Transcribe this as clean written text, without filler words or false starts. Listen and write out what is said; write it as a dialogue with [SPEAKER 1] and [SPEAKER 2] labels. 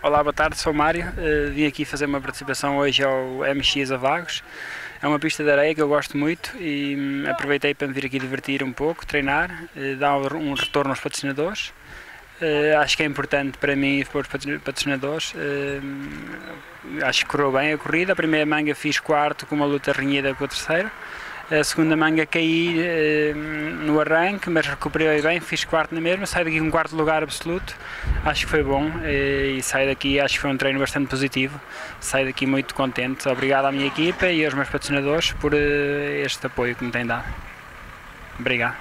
[SPEAKER 1] Olá, boa tarde, sou o Mário. Vim aqui fazer uma participação hoje ao MX a Vagos. É uma pista de areia que eu gosto muito e aproveitei para me vir aqui divertir um pouco, treinar, dar um retorno aos patrocinadores. Acho que é importante para mim e para os patrocinadores. Acho que correu bem a corrida. A primeira manga fiz quarto com uma luta renhida com a terceira. A segunda manga caí no arranque, mas recuperei bem, fiz quarto na mesma, saí daqui com quarto lugar absoluto, acho que foi bom e saí daqui, acho que foi um treino bastante positivo, saí daqui muito contente. Obrigado à minha equipa e aos meus patrocinadores por este apoio que me têm dado. Obrigado.